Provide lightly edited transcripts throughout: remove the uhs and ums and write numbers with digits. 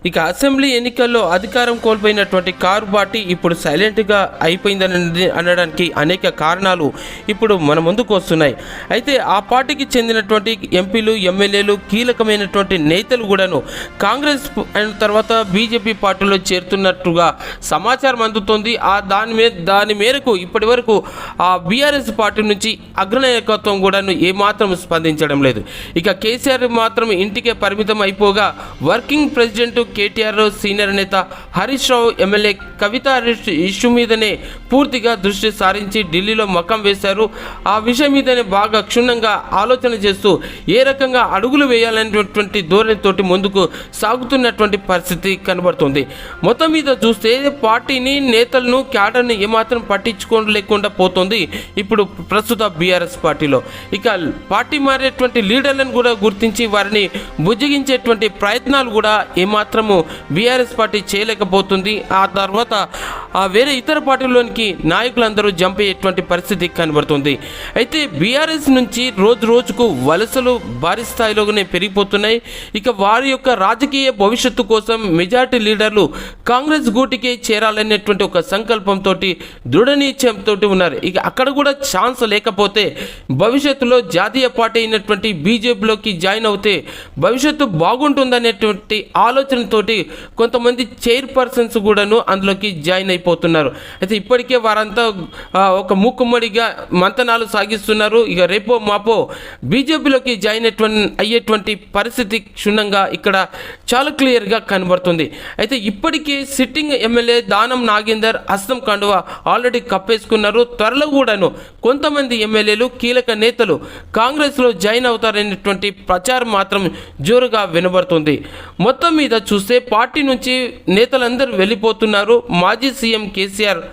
ఇక అసెంబ్లీ ఎన్నికల్లో అధికారం కోల్పోయినటువంటి కారు పార్టీ ఇప్పుడు సైలెంట్గా అయిపోయిందని అనడానికి అనేక కారణాలు ఇప్పుడు మన ముందుకు వస్తున్నాయి. అయితే ఆ పార్టీకి చెందినటువంటి ఎంపీలు, ఎమ్మెల్యేలు, కీలకమైనటువంటి నేతలు కూడాను కాంగ్రెస్ అయిన తర్వాత బీజేపీ పార్టీలో చేరుతున్నట్టుగా సమాచారం అందుతోంది. దాని మేరకు ఇప్పటి వరకు ఆ బీఆర్ఎస్ పార్టీ నుంచి అగ్రనాయకత్వం కూడాను ఏమాత్రం స్పందించడం లేదు. ఇక కేసీఆర్ మాత్రం ఇంటికే పరిమితం అయిపోగా వర్కింగ్ ప్రెసిడెంట్ కేటీఆర్, సీనియర్ నేత హరీష్ రావు, ఎమ్మెల్యే కవిత అరెస్ట్ ఇష్యూ మీదనే పూర్తిగా దృష్టి సారించి ఢిల్లీలో మకం వేశారు. ఆ విషయం మీదనే బాగా క్షుణ్ణంగా ఆలోచన చేస్తూ ఏ రకంగా అడుగులు వేయాలనేటువంటి ధోరణితోటి ముందుకు సాగుతున్నటువంటి పరిస్థితి కనబడుతుంది. మొత్తం మీద చూస్తే పార్టీని, నేతలను, క్యాడర్ని ఏమాత్రం పట్టించుకోలేకుండా పోతుంది ఇప్పుడు ప్రస్తుత బీఆర్ఎస్ పార్టీలో. ఇక పార్టీ మారేటువంటి లీడర్లను కూడా గుర్తించి వారిని బుజ్జగించేటువంటి ప్రయత్నాలు కూడా ఏమాత్రము బీఆర్ఎస్ పార్టీ చేయలేకపోతుంది. ఆ తర్వాత వేరే ఇతర పార్టీలోనికి నాయకులందరూ జంప్ అయ్యేటువంటి పరిస్థితి కనబడుతుంది. అయితే బీఆర్ఎస్ నుంచి రోజు రోజుకు వలసలు భారీ స్థాయిలోనే పెరిగిపోతున్నాయి. ఇక వారి యొక్క రాజకీయ భవిష్యత్తు కోసం మెజార్టీ లీడర్లు కాంగ్రెస్ గూటికే చేరాలనేటువంటి ఒక సంకల్పంతో, దృఢ నిశ్చయంతో ఉన్నారు. ఇక అక్కడ కూడా ఛాన్స్ లేకపోతే భవిష్యత్తులో జాతీయ పార్టీ అయినటువంటి బీజేపీలోకి జాయిన్ అవుతే భవిష్యత్తు బాగుంటుందనేటువంటి ఆలోచనతోటి కొంతమంది చైర్పర్సన్స్ కూడాను అందులోకి జాయిన్ అయిపోతున్నారు. అయితే ఇప్పటికే వారంతా ఒక మూకుమ్మడిగా మంతనాలు సాగిస్తున్నారు. ఇక రేపో మాపో బీజేపీలోకి జాయిన్ అయ్యేటువంటి పరిస్థితి క్షుణ్ణంగా ఇక్కడ చాలా క్లియర్గా కనబడుతుంది. అయితే ఇప్పటికే సిట్టింగ్ ఎమ్మెల్యే దానం నాగేందర్ హస్తం కండువా ఆల్రెడీ కప్పేసుకున్నారు. త్వరలో కూడాను కొంతమంది ఎమ్మెల్యేలు, కీలక నేతలు కాంగ్రెస్లో జాయిన్ అవుతారనేటువంటి ప్రచారం మాత్రం జోరుగా వినబడుతుంది. మొత్తం మీద చూస్తే పార్టీ నుంచి నేతలందరూ వెళ్ళిపోతున్నారు. మాజీ CM KCR,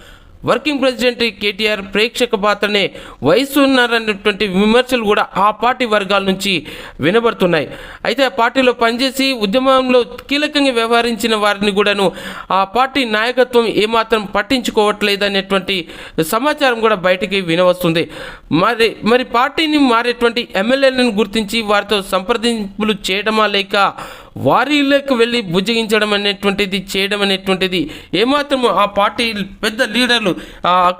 working president KTR ప్రేక్షక పాత్రనే వహిస్తున్నారన్నటువంటి విమర్శలు కూడా ఆ పార్టీ వర్గాల నుంచి వినబడుతున్నాయి. అయితే ఆ పార్టీలో పనిచేసి ఉద్యమంలో కీలకంగా వ్యవహరించిన వారిని కూడాను ఆ పార్టీ నాయకత్వం ఏమాత్రం పట్టించుకోవట్లేదు అనేటువంటి సమాచారం కూడా బయటికి వినవస్తుంది. మరి పార్టీని మారేటువంటి ఎమ్మెల్యేలను గుర్తించి వారితో సంప్రదింపులు చేయడమా, లేక వారిలోకి వెళ్ళి బుజ్జగించడం అనేటువంటిది చేయడం అనేటువంటిది ఏమాత్రం ఆ పార్టీ పెద్ద లీడర్లు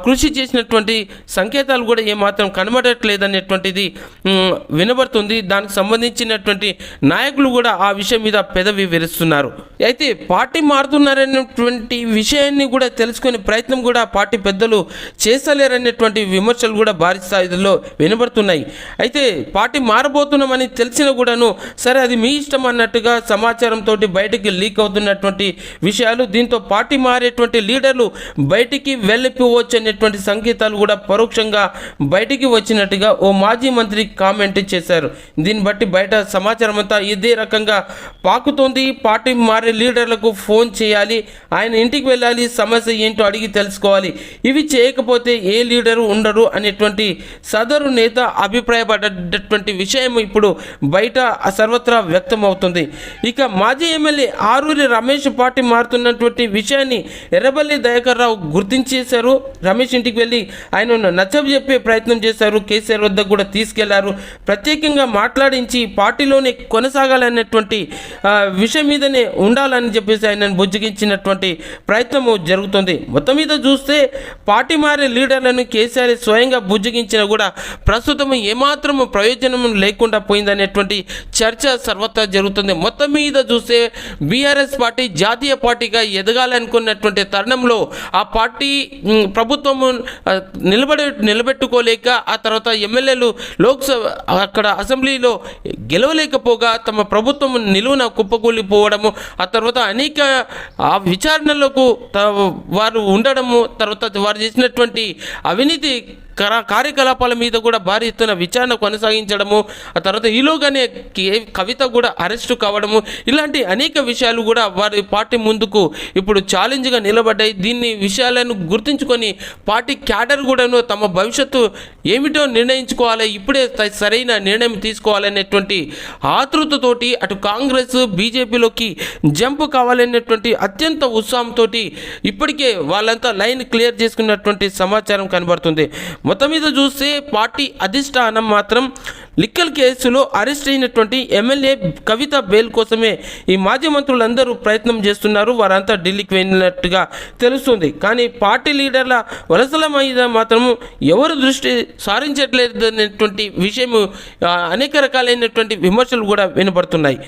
కృషి చేసినటువంటి సంకేతాలు కూడా ఏమాత్రం కనబడట్లేదు అనేటువంటిది వినబడుతుంది. దానికి సంబంధించినటువంటి నాయకులు కూడా ఆ విషయం మీద పెదవి విరుస్తున్నారు. అయితే పార్టీ మారుతున్నారనేటువంటి విషయాన్ని కూడా తెలుసుకునే ప్రయత్నం కూడా పార్టీ పెద్దలు చేస్తలేరనేటువంటి విమర్శలు కూడా భారీ స్థాయిలో వినబడుతున్నాయి. అయితే పార్టీ మారబోతున్నామని తెలిసినా కూడాను సరే అది మీ ఇష్టం అన్నట్టుగా సమాచారంతో బయటికి లీక్ అవుతున్నటువంటి విషయాలు, దీంతో పార్టీ మారేటువంటి లీడర్లు బయటికి వెళ్ళిపోవచ్చు అనేటువంటి సంకేతాలు కూడా పరోక్షంగా బయటికి వచ్చినట్టుగా ఓ మాజీ మంత్రి కామెంట్ చేశారు. దీన్ని బట్టి బయట సమాచారం అంతా ఇదే రకంగా పాకుతోంది. పార్టీ మారే లీడర్లకు ఫోన్ చేయాలి, ఆయన ఇంటికి వెళ్ళాలి, సమస్య ఏంటో అడిగి తెలుసుకోవాలి, ఇవి చేయకపోతే ఏ లీడరు ఉండరు అనేటువంటి సదరు నేత అభిప్రాయపడ్డటువంటి విషయం ఇప్పుడు బయట సర్వత్రా వ్యక్తం అవుతుంది. ఇక మాజీ ఎమ్మెల్యే ఆరూరి రమేష్ పార్టీ మారుతున్నటువంటి విషయాన్ని ఎర్రబెల్లి దయాకర్ రావు గుర్తించేశారు. రమేష్ ఇంటికి వెళ్ళి ఆయన నచ్చబు చెప్పే ప్రయత్నం చేశారు. కేసీఆర్ వద్దకు కూడా తీసుకెళ్లారు. ప్రత్యేకంగా మాట్లాడించి పార్టీలోనే కొనసాగాలనేటువంటి విషయం మీదనే ఉండాలని చెప్పేసి ఆయనను బుజ్జగించినటువంటి ప్రయత్నం జరుగుతుంది. మొత్తం మీద చూస్తే పార్టీ మారే లీడర్లను కేసీఆర్ స్వయంగా బుజ్జగించినా కూడా ప్రస్తుతం ఏమాత్రం ప్రయోజనం లేకుండా పోయిందనేటువంటి చర్చ సర్వత్రా జరుగుతుంది. మొత్తం మీద చూస్తే బీఆర్ఎస్ పార్టీ జాతీయ పార్టీగా ఎదగాలనుకున్నటువంటి తరుణంలో ఆ పార్టీ ప్రభుత్వం నిలబెట్టుకోలేక, ఆ తర్వాత ఎమ్మెల్యేలు లోక్సభ అక్కడ అసెంబ్లీలో గెలవలేకపోగా తమ ప్రభుత్వం నిలువున కుప్పకూలిపోవడము, ఆ తర్వాత అనేక విచారణలకు వారు ఉండడము, తర్వాత వారు చేసినటువంటి అవినీతి కార్యకలాపాల మీద కూడా భారీ ఎత్తున విచారణ కొనసాగించడము, ఆ తర్వాత ఈలోగానే కవిత కూడా అరెస్టు కావడము, ఇలాంటి అనేక విషయాలు కూడా వారి పార్టీ ముందుకు ఇప్పుడు ఛాలెంజ్గా నిలబడ్డాయి. దీన్ని విషయాలను గుర్తించుకొని పార్టీ క్యాడర్ కూడాను తమ భవిష్యత్తు ఏమిటో నిర్ణయించుకోవాలి, ఇప్పుడే సరైన నిర్ణయం తీసుకోవాలనేటువంటి ఆతృతతోటి అటు కాంగ్రెస్, బీజేపీలోకి జంప్ కావాలనేటువంటి అత్యంత ఉత్సాహంతో ఇప్పటికే వాళ్ళంతా లైన్ క్లియర్ చేసుకున్నటువంటి సమాచారం కనబడుతుంది. మొత్తం మీద చూస్తే పార్టీ అధిష్టానం మాత్రం లిక్కర్ కేసులో అరెస్ట్ అయినటువంటి ఎమ్మెల్యే కవిత బెయిల్ కోసమే ఈ మాజీ మంత్రులందరూ ప్రయత్నం చేస్తున్నారు. వారంతా ఢిల్లీకి వెళ్ళినట్టుగా తెలుస్తుంది. కానీ పార్టీ లీడర్ల వలసల మీద మాత్రం ఎవరు దృష్టి సారించట్లేదు అనేటువంటి విషయం అనేక రకాలైనటువంటి విమర్శలు కూడా వినబడుతున్నాయి.